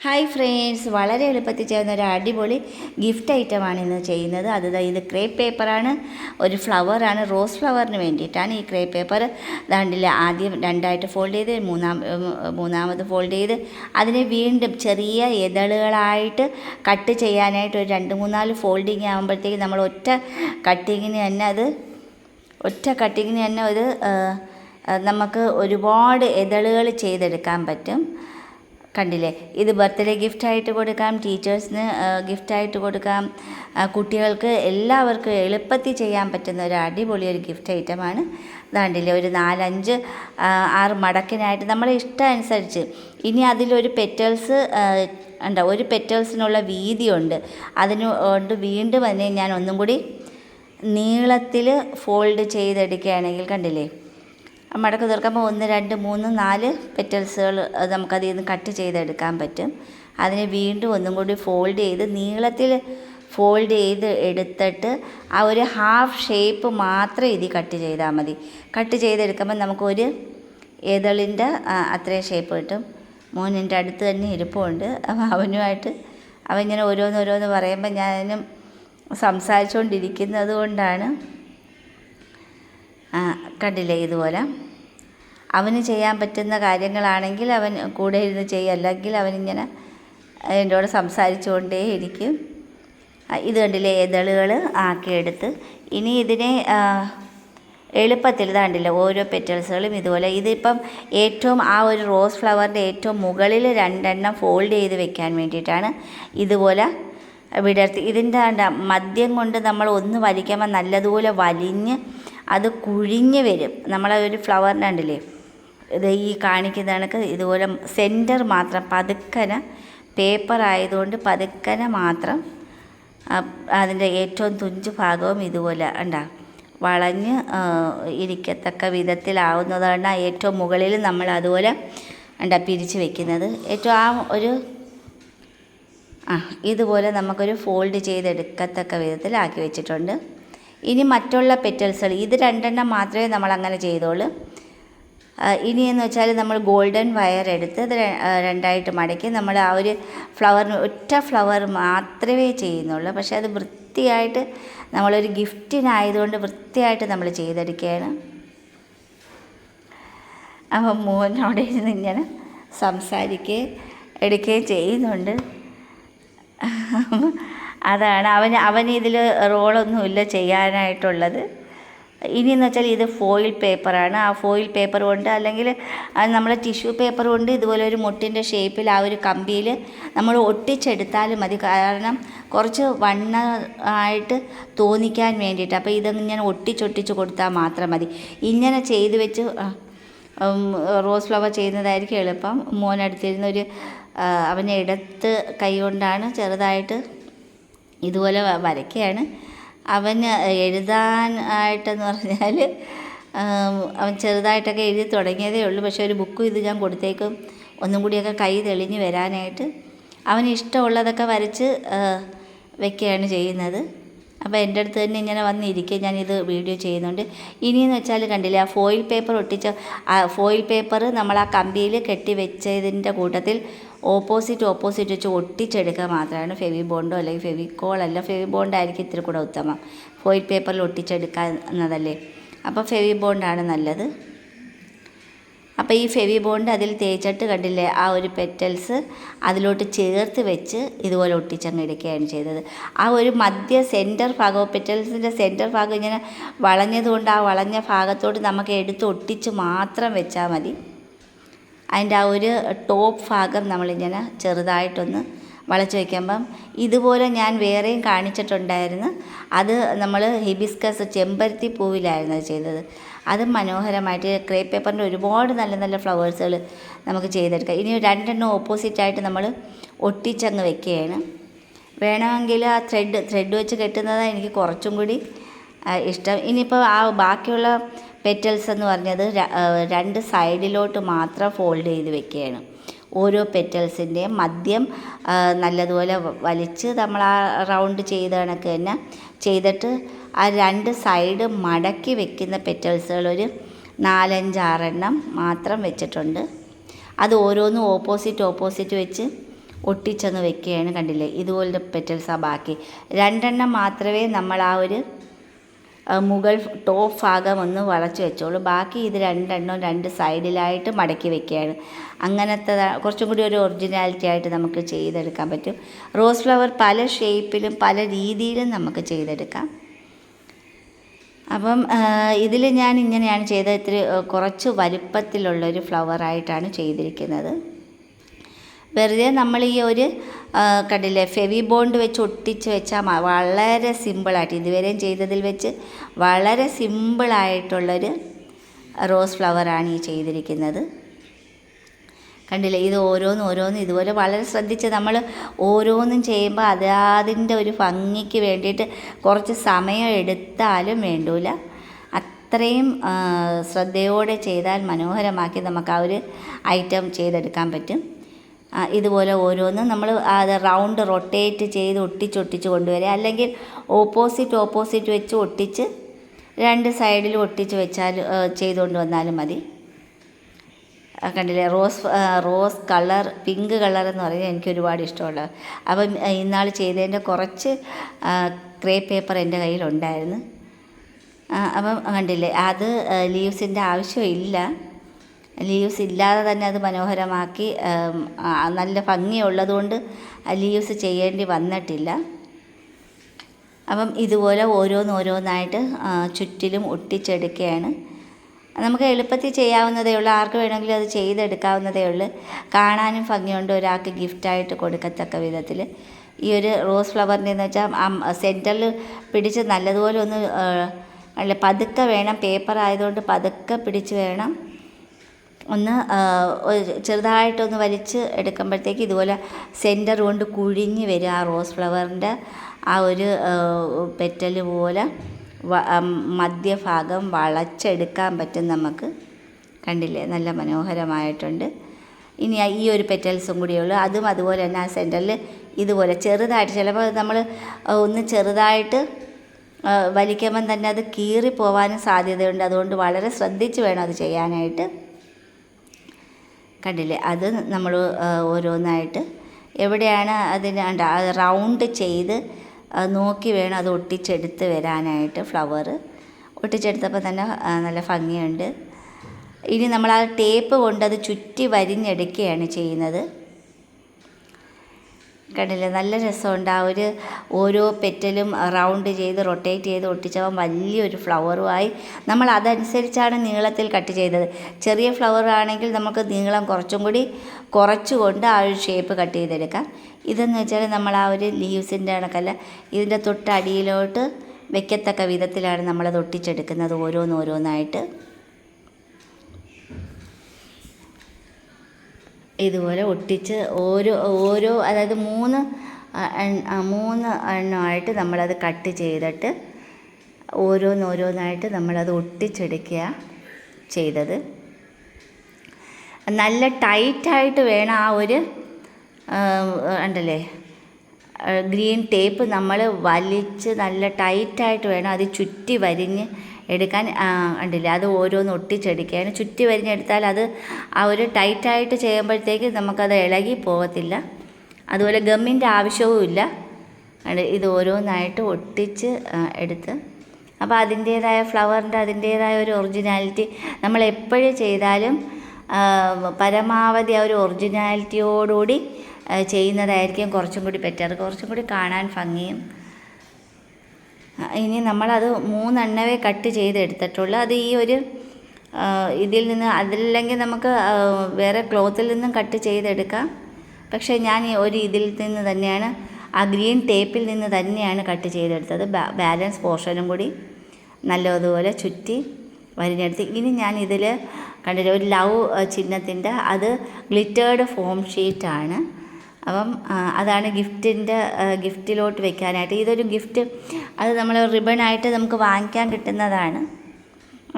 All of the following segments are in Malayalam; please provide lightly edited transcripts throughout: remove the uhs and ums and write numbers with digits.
ഹായ് ഫ്രണ്ട്സ്, വളരെ എളുപ്പത്തിൽ ചെയ്യുന്ന ഒരു അടിപൊളി ഗിഫ്റ്റ് ഐറ്റമാണ് ഇന്ന് ചെയ്യുന്നത്. ഇത് ക്രേപ്പ് പേപ്പറാണ്. ഒരു ഫ്ലവറാണ്, റോസ് ഫ്ലവറിന് വേണ്ടിയിട്ടാണ് ഈ ക്രേപ്പ് പേപ്പർ. ദാണ്ടില്ല, ആദ്യം രണ്ടായിട്ട് ഫോൾഡ് ചെയ്ത് മൂന്നാമത് ഫോൾഡ് ചെയ്ത് അതിനെ വീണ്ടും ചെറിയ ഇതളുകളായിട്ട് കട്ട് ചെയ്യാനായിട്ട് ഒരു 2-3-4 ഫോൾഡിങ് ആകുമ്പോഴത്തേക്ക് നമ്മൾ ഒറ്റ കട്ടിങ്ങിന് തന്നെ ഒരു നമുക്ക് ഒരുപാട് ഇതളുകൾ ചെയ്തെടുക്കാൻ പറ്റും. കണ്ടില്ലേ, ഇത് ബർത്ത്ഡേ ഗിഫ്റ്റായിട്ട് കൊടുക്കാം, ടീച്ചേഴ്സിന് ഗിഫ്റ്റായിട്ട് കൊടുക്കാം, കുട്ടികൾക്ക് എല്ലാവർക്കും എളുപ്പത്തിൽ ചെയ്യാൻ പറ്റുന്ന ഒരു അടിപൊളി ഒരു ഗിഫ്റ്റ് ഐറ്റമാണ്. ഇതാണ്ടില്ലേ, ഒരു 4-5-6 മടക്കിനായിട്ട് നമ്മളെ ഇഷ്ടം അനുസരിച്ച്. ഇനി അതിലൊരു ഒരു പെറ്റൽസിനുള്ള വീതിയുണ്ട്. അതിനുകൊണ്ട് വീണ്ടും തന്നെ ഞാൻ ഒന്നും കൂടി നീളത്തിൽ ഫോൾഡ് ചെയ്തെടുക്കുകയാണെങ്കിൽ കണ്ടില്ലേ, മടക്ക് തീർക്കുമ്പോൾ 1 2 3 4 പെറ്റൽസുകൾ നമുക്കതിൽ നിന്ന് കട്ട് ചെയ്തെടുക്കാൻ പറ്റും. അതിനെ വീണ്ടും ഒന്നും കൂടി ഫോൾഡ് ചെയ്ത് നീളത്തിൽ ഫോൾഡ് ചെയ്ത് എടുത്തിട്ട് ആ ഒരു ഹാഫ് ഷേപ്പ് മാത്രം ഇതിൽ കട്ട് ചെയ്താൽ മതി. കട്ട് ചെയ്തെടുക്കുമ്പോൾ നമുക്കൊരു ഏതളിൻ്റെ അത്രയും ഷേപ്പ് കിട്ടും. മോനിൻ്റെ അടുത്ത് തന്നെ ഇരിപ്പുണ്ട്. അവനുമായിട്ട് അവനിങ്ങനെ ഓരോന്ന് പറയുമ്പോൾ ഞാനും സംസാരിച്ചുകൊണ്ടിരിക്കുന്നത് കൊണ്ടാണ്. കണ്ടില്ലേ, ഇതുപോലെ അവന് ചെയ്യാൻ പറ്റുന്ന കാര്യങ്ങളാണെങ്കിൽ അവൻ കൂടെ ഇരുന്ന് ചെയ്യും, അല്ലെങ്കിൽ അവനിങ്ങനെ എന്നോട് സംസാരിച്ചുകൊണ്ടേ ഇരിക്കും. ഇത് കണ്ടില്ലേ, ഇതളുകൾ ആക്കിയെടുത്ത് ഇനി ഇതിനെ എളുപ്പത്തിൽ കണ്ടില്ല ഓരോ പെറ്റൽസുകളും ഇതുപോലെ. ഇതിപ്പം ഏറ്റവും ആ ഒരു റോസ് ഫ്ലവറിൻ്റെ ഏറ്റവും മുകളിൽ 2 ഫോൾഡ് ചെയ്ത് വെക്കാൻ വേണ്ടിയിട്ടാണ് ഇതുപോലെ വിടർത്തി. ഇതിൻ്റെ മദ്യം കൊണ്ട് നമ്മൾ ഒന്ന് വലിക്കുമ്പോൾ നല്ലതുപോലെ വലിഞ്ഞ് അത് കുഴിഞ്ഞ് വരും. നമ്മളെ ഒരു ഫ്ലവറിൻ്റെ കണ്ടില്ലേ, ഇത് ഈ കാണിക്കുന്ന കണക്ക് ഇതുപോലെ സെൻറ്റർ മാത്രം പതുക്കനെ, പേപ്പർ ആയതുകൊണ്ട് പതുക്കനെ മാത്രം അതിൻ്റെ ഏറ്റവും തുഞ്ച് ഭാഗവും ഇതുപോലെ വളഞ്ഞ് ഇരിക്കത്തക്ക വിധത്തിലാവുന്നതാണ് ഏറ്റവും മുകളിൽ നമ്മൾ അതുപോലെ പിരിച്ച് വെക്കുന്നത്. ഏറ്റവും ഇതുപോലെ നമുക്കൊരു ഫോൾഡ് ചെയ്തെടുക്കത്തക്ക വിധത്തിലാക്കി വെച്ചിട്ടുണ്ട്. ഇനി മറ്റുള്ള പെറ്റൽസുകൾ ഇത് 2 മാത്രമേ നമ്മളങ്ങനെ ചെയ്തോളൂ. ഇനിയെന്ന് വെച്ചാൽ നമ്മൾ ഗോൾഡൻ വയർ എടുത്ത് അത് 2ആയിട്ട് മടക്കി നമ്മൾ ആ ഒരു ഒറ്റ ഫ്ലവർ മാത്രമേ ചെയ്യുന്നുള്ളൂ. പക്ഷെ അത് വൃത്തിയായിട്ട് നമ്മളൊരു ഗിഫ്റ്റിനായതുകൊണ്ട് വൃത്തിയായിട്ട് നമ്മൾ ചെയ്തെടുക്കുകയാണ്. അപ്പം മോനോടെ ഇരുന്ന് ഇങ്ങനെ എടുക്കുകയും ചെയ്യുന്നുണ്ട്. അതാണ് അവനിതിൽ റോളൊന്നുമില്ല ചെയ്യാനായിട്ടുള്ളത്. ഇനിയെന്ന് വെച്ചാൽ ഇത് ഫോയിൽ പേപ്പറാണ്. ആ ഫോയിൽ പേപ്പർ കൊണ്ട് അല്ലെങ്കിൽ നമ്മൾ ടിഷ്യൂ പേപ്പർ കൊണ്ട് ഇതുപോലെ ഒരു മുട്ടിൻ്റെ ഷേപ്പിൽ ആ ഒരു കമ്പിയിൽ നമ്മൾ ഒട്ടിച്ചെടുത്താലും മതി. കാരണം കുറച്ച് വണ്ണമായിട്ട് തോന്നിക്കാൻ വേണ്ടിയിട്ട്. അപ്പോൾ ഇതങ്ങനെ ഒട്ടിച്ചൊട്ടിച്ച് കൊടുത്താൽ മാത്രം മതി. ഇങ്ങനെ ചെയ്ത് വെച്ച് റോസ് ഫ്ലവർ ചെയ്യുന്നതായിരിക്കും എളുപ്പം. മോനടുത്തിരുന്നൊരു അവനെ ഇടത്ത് കൈ കൊണ്ടാണ് ചെറുതായിട്ട് ഇതുപോലെ വരയ്ക്കുകയാണ്. അവന് എഴുതാനായിട്ടെന്ന് പറഞ്ഞാൽ അവൻ ചെറുതായിട്ടൊക്കെ എഴുതി തുടങ്ങിയതേ ഉള്ളൂ. പക്ഷേ ഒരു ബുക്കും ഇത് ഞാൻ കൊടുത്തേക്കും ഒന്നും കൂടിയൊക്കെ കൈ തെളിഞ്ഞ് വരാനായിട്ട്. അവന് ഇഷ്ടമുള്ളതൊക്കെ വരച്ച് വെക്കുകയാണ് ചെയ്യുന്നത്. അപ്പോൾ എൻ്റെ അടുത്ത് തന്നെ ഇങ്ങനെ വന്നിരിക്കുക, ഞാനിത് വീഡിയോ ചെയ്യുന്നുണ്ട്. ഇനിയെന്ന് വെച്ചാൽ കണ്ടില്ല, ആ ഫോയിൽ പേപ്പർ നമ്മൾ ആ കമ്പിയിൽ കെട്ടി വെച്ചതിൻ്റെ കൂട്ടത്തിൽ ഓപ്പോസിറ്റ് വെച്ച് ഒട്ടിച്ചെടുക്കുക മാത്രമാണ്. ഫെവി ബോണ്ടോ അല്ലെങ്കിൽ ഫെവിക്കോളല്ല, ഫെവി ബോണ്ടായിരിക്കും ഇത്തിരി കൂടെ ഉത്തമം. ഫോയിൽ പേപ്പറിൽ ഒട്ടിച്ചെടുക്കുന്നതല്ലേ, അപ്പോൾ ഫെവി ബോണ്ടാണ് നല്ലത്. അപ്പോൾ ഈ ഫെവി ബോണ്ട് അതിൽ തേച്ചിട്ട് കണ്ടില്ലേ, ആ ഒരു പെറ്റൽസ് അതിലോട്ട് ചേർത്ത് വെച്ച് ഇതുപോലെ ഒട്ടിച്ചങ്ങ് എടുക്കുകയാണ് ചെയ്തത്. ആ ഒരു സെൻറ്റർ ഭാഗവും പെറ്റൽസിൻ്റെ സെൻറ്റർ ഭാഗം ഇങ്ങനെ വളഞ്ഞതുകൊണ്ട് ആ വളഞ്ഞ ഭാഗത്തോട്ട് നമുക്ക് എടുത്ത് ഒട്ടിച്ച് മാത്രം വെച്ചാൽ മതി. അതിൻ്റെ ആ ഒരു ടോപ്പ് ഭാഗം നമ്മളിങ്ങനെ ചെറുതായിട്ടൊന്ന് വളച്ച് വയ്ക്കുമ്പം ഇതുപോലെ ഞാൻ വേറെയും കാണിച്ചിട്ടുണ്ടായിരുന്നു. അത് നമ്മൾ ഹിബിസ്കസ് ചെമ്പരത്തി പൂവിലായിരുന്നു അത് ചെയ്തത്. അത് മനോഹരമായിട്ട് ക്രേപ്പ് പേപ്പറിൻ്റെ ഒരുപാട് നല്ല നല്ല ഫ്ലവേഴ്സുകൾ നമുക്ക് ചെയ്തെടുക്കാം. ഇനി 2 ഓപ്പോസിറ്റായിട്ട് നമ്മൾ ഒട്ടിച്ചങ്ങ് വെക്കുകയാണ്. വേണമെങ്കിൽ ആ ത്രെഡ് വെച്ച് കെട്ടുന്നതാണ് എനിക്ക് കുറച്ചും കൂടി ഇഷ്ടം. ഇനിയിപ്പോൾ ആ ബാക്കിയുള്ള പെറ്റൽസ് എന്ന് പറഞ്ഞത് 2 സൈഡിലോട്ട് മാത്രം ഫോൾഡ് ചെയ്ത് വെക്കുകയാണ്. ഓരോ പെറ്റൽസിൻ്റെയും മദ്യം നല്ലതുപോലെ വലിച്ച് നമ്മൾ ആ റൗണ്ട് ചെയ്ത കണക്ക് തന്നെ ചെയ്തിട്ട് ആ 2 സൈഡ് മടക്കി വെക്കുന്ന പെറ്റൽസുകൾ ഒരു 4-5-6 മാത്രം വെച്ചിട്ടുണ്ട്. അത് ഓരോന്നും ഓപ്പോസിറ്റ് വെച്ച് ഒട്ടിച്ചൊന്ന് വെക്കുകയാണ്. കണ്ടില്ലേ, ഇതുപോലത്തെ പെറ്റൽസാണ് ബാക്കി. 2 മാത്രമേ നമ്മൾ ആ ഒരു മുകൾ ടോപ്പ് ഭാഗം ഒന്ന് വളച്ച് വെച്ചോളൂ. ബാക്കി ഇത് 2 2 സൈഡിലായിട്ട് മടക്കി വെക്കുകയാണ്. അങ്ങനത്തെ കുറച്ചും കൂടി ഒരു ഒറിജിനാലിറ്റി ആയിട്ട് നമുക്ക് ചെയ്തെടുക്കാൻ പറ്റും. റോസ് ഫ്ലവർ പല ഷേപ്പിലും പല രീതിയിലും നമുക്ക് ചെയ്തെടുക്കാം. അപ്പം ഇതിൽ ഞാൻ ഇങ്ങനെയാണ് ചെയ്തത്. ഇത്തിരി കുറച്ച് വലുപ്പത്തിലുള്ളൊരു ഫ്ലവറായിട്ടാണ് ചെയ്തിരിക്കുന്നത്. വെറുതെ നമ്മൾ ഈ ഒരു കണ്ടില്ലേ, ഫെവി ബോണ്ട് വെച്ച് ഒട്ടിച്ച് വെച്ചാൽ വളരെ സിമ്പിളായിട്ട്, ഇതുവരെയും ചെയ്തതിൽ വെച്ച് വളരെ സിമ്പിളായിട്ടുള്ളൊരു റോസ് ഫ്ലവറാണ് ഈ ചെയ്തിരിക്കുന്നത്. കണ്ടില്ലേ, ഇത് ഓരോന്നും ഇതുപോലെ വളരെ ശ്രദ്ധിച്ച് നമ്മൾ ഓരോന്നും ചെയ്യുമ്പോൾ അതിൻ്റെ ഒരു ഭംഗിക്ക് വേണ്ടിയിട്ട് കുറച്ച് സമയം എടുത്താലും വേണ്ടൂല. അത്രയും ശ്രദ്ധയോടെ ചെയ്താൽ മനോഹരമാക്കി നമുക്ക് ആ ഒരു ഐറ്റം ചെയ്തെടുക്കാൻ പറ്റും. ഇതുപോലെ ഓരോന്നും നമ്മൾ അത് റൗണ്ട് റൊട്ടേറ്റ് ചെയ്ത് ഒട്ടിച്ച് കൊണ്ടുവരിക. അല്ലെങ്കിൽ ഓപ്പോസിറ്റ് വെച്ച് ഒട്ടിച്ച് 2 സൈഡിലും ഒട്ടിച്ച് വെച്ചാൽ ചെയ്തുകൊണ്ട് വന്നാലും മതി. കണ്ടില്ലേ, റോസ് കളർ, പിങ്ക് കളർ എന്ന് പറയുന്നത് എനിക്ക് ഒരുപാട് ഇഷ്ടമുള്ളത്. അപ്പം ഇന്നാൾ ചെയ്തതിൻ്റെ കുറച്ച് ക്രേ പേപ്പർ എൻ്റെ കയ്യിലുണ്ടായിരുന്നു. അപ്പം കണ്ടില്ലേ, അത് ലീവ്സിൻ്റെ ആവശ്യമില്ല. ലീവ്സ് ഇല്ലാതെ തന്നെ അത് മനോഹരമാക്കി നല്ല ഭംഗിയുള്ളതുകൊണ്ട് ലീവ്സ് ചെയ്യേണ്ടി വന്നിട്ടില്ല. അപ്പം ഇതുപോലെ ഓരോന്നായിട്ട് ചുറ്റിലും ഒട്ടിച്ചെടുക്കുകയാണ്. നമുക്ക് എളുപ്പത്തിൽ ചെയ്യാവുന്നതേ ഉള്ളൂ. ആർക്ക് വേണമെങ്കിലും അത് ചെയ്തെടുക്കാവുന്നതേ ഉള്ളൂ. കാണാനും ഭംഗിയുണ്ട്, ഒരാൾക്ക് ഗിഫ്റ്റായിട്ട് കൊടുക്കത്തക്ക വിധത്തിൽ. ഈ ഒരു റോസ് ഫ്ലവറിൻ്റെ എന്ന് വെച്ചാൽ സെൻറ്ററിൽ പിടിച്ച് നല്ലതുപോലെ ഒന്ന് അല്ല പതുക്കെ വേണം, പേപ്പർ ആയതുകൊണ്ട് പതുക്കെ പിടിച്ച് വേണം ഒന്ന് ചെറുതായിട്ടൊന്ന് വലിച്ച് എടുക്കുമ്പോഴത്തേക്ക് ഇതുപോലെ സെൻറ്റർ കൊണ്ട് കുഴിഞ്ഞ് വരും. ആ റോസ് ഫ്ലവറിൻ്റെ ആ ഒരു പെറ്റൽ പോലെ മധ്യഭാഗം വളച്ചെടുക്കാൻ പറ്റും നമുക്ക്. കണ്ടില്ലേ, നല്ല മനോഹരമായിട്ടുണ്ട്. ഇനി ഈ ഒരു പെറ്റൽസും കൂടിയുള്ളൂ. അതും അതുപോലെ തന്നെ ആ സെൻറ്ററിൽ ഇതുപോലെ ചെറുതായിട്ട്, ചിലപ്പോൾ നമ്മൾ ഒന്ന് ചെറുതായിട്ട് വലിക്കുമ്പം തന്നെ അത് കീറിപ്പോവാനും സാധ്യതയുണ്ട്. അതുകൊണ്ട് വളരെ ശ്രദ്ധിച്ച് വേണം അത് ചെയ്യാനായിട്ട്. കണ്ടില്ലേ, അത് നമ്മൾ ഓരോന്നായിട്ട് എവിടെയാണ് അതിന് റൗണ്ട് ചെയ്ത് നോക്കി വേണം അത് ഒട്ടിച്ചെടുത്ത് വരാനായിട്ട്. ഫ്ലവർ ഒട്ടിച്ചെടുത്തപ്പോൾ തന്നെ നല്ല ഭംഗിയുണ്ട്. ഇനി നമ്മൾ ആ ടേപ്പ് കൊണ്ട് അത് ചുറ്റി വരിഞ്ഞെടുക്കുകയാണ് ചെയ്യുന്നത്. കണ്ടില്ലേ, നല്ല രസമുണ്ട്. ആ ഒരു ഓരോ പെറ്റലും റൗണ്ട് ചെയ്ത് റൊട്ടേറ്റ് ചെയ്ത് ഒട്ടിച്ചപ്പോൾ വലിയൊരു ഫ്ലവറുമായി. നമ്മൾ അതനുസരിച്ചാണ് നീളത്തിൽ കട്ട് ചെയ്തത്. ചെറിയ ഫ്ലവർ ആണെങ്കിൽ നമുക്ക് നീളം കുറച്ചും കൂടി കുറച്ചുകൊണ്ട് ആ ഒരു ഷേപ്പ് കട്ട് ചെയ്തെടുക്കാം. ഇതെന്ന് വെച്ചാൽ നമ്മൾ ആ ഒരു ലീവ്സിൻ്റെ കണക്കല്ല, ഇതിൻ്റെ തൊട്ടടിയിലോട്ട് വെക്കത്തക്ക വിധത്തിലാണ് നമ്മളത് ഒട്ടിച്ചെടുക്കുന്നത് ഓരോന്നായിട്ട്. ഇതുപോലെ ഒട്ടിച്ച് ഓരോ അതായത് 3 എണ്ണമായിട്ട് നമ്മളത് കട്ട് ചെയ്തിട്ട് ഓരോന്നായിട്ട് നമ്മളത് ഒട്ടിച്ചെടുക്കുക ചെയ്തത്. നല്ല ടൈറ്റായിട്ട് വേണം ആ ഒരു ഉണ്ടല്ലേ ഗ്രീൻ ടേപ്പ് നമ്മൾ വലിച്ച് നല്ല ടൈറ്റായിട്ട് വേണം അത് ചുറ്റി വരിഞ്ഞ് എടുക്കാൻ. ഉണ്ടില്ല, അത് ഓരോന്ന് ഒട്ടിച്ചെടുക്കുകയാണ്. ചുറ്റി വരിഞ്ഞെടുത്താൽ അത് ആ ഒരു ടൈറ്റായിട്ട് ചെയ്യുമ്പോഴത്തേക്ക് നമുക്കത് ഇളകി പോകത്തില്ല. അതുപോലെ ഗമ്മിൻ്റെ ആവശ്യവും ഇല്ല. ഇത് ഓരോന്നായിട്ട് ഒട്ടിച്ച് എടുത്ത് അപ്പോൾ അതിൻ്റേതായ ഫ്ലവറിൻ്റെ അതിൻ്റേതായ ഒരു ഒറിജിനാലിറ്റി നമ്മൾ എപ്പോഴും ചെയ്താലും പരമാവധി ആ ഒരു ഒറിജിനാലിറ്റിയോടുകൂടി ചെയ്യുന്നതായിരിക്കും കുറച്ചും കൂടി ബെറ്റർ, കുറച്ചും കൂടി കാണാൻ ഭംഗിയും. ഇനി നമ്മളത് 3 എണ്ണവേ കട്ട് ചെയ്തെടുത്തിട്ടുള്ളൂ. അത് ഈ ഒരു ഇതിൽ നിന്ന്, അതില്ലെങ്കിൽ നമുക്ക് വേറെ ക്ലോത്തിൽ നിന്നും കട്ട് ചെയ്തെടുക്കാം. പക്ഷേ ഞാൻ ഈ ഒരു ഇതിൽ നിന്ന് തന്നെയാണ്, ആ ഗ്രീൻ ടേപ്പിൽ നിന്ന് തന്നെയാണ് കട്ട് ചെയ്തെടുത്തത്. ബാലൻസ് പോർഷനും കൂടി നല്ലതുപോലെ ചുറ്റി വരിഞ്ഞെടുത്ത്. ഇനി ഞാൻ ഇതിൽ കണ്ടില്ല ഒരു ലവ് ചിഹ്നത്തിൻ്റെ, അത് ഗ്ലിറ്റേർഡ് ഫോം ഷീറ്റാണ്. അപ്പം അതാണ് ഗിഫ്റ്റിലോട്ട് വെക്കാനായിട്ട്. ഇതൊരു ഗിഫ്റ്റ്, അത് നമ്മൾ റിബണായിട്ട് നമുക്ക് വാങ്ങിക്കാൻ കിട്ടുന്നതാണ്.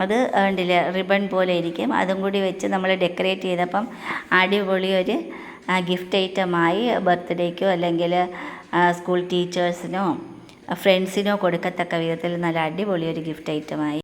അത് കണ്ടില്ലേ റിബൺ പോലെ ഇരിക്കും. അതും കൂടി വെച്ച് നമ്മൾ ഡെക്കറേറ്റ് ചെയ്തപ്പം അടിപൊളി ഒരു ഗിഫ്റ്റ് ഐറ്റമായി. ബർത്ത്ഡേക്കോ അല്ലെങ്കിൽ സ്കൂൾ ടീച്ചേഴ്സിനോ ഫ്രണ്ട്സിനോ കൊടുക്കത്തക്ക വിധത്തിൽ നല്ല അടിപൊളി ഒരു ഗിഫ്റ്റ് ഐറ്റമായി.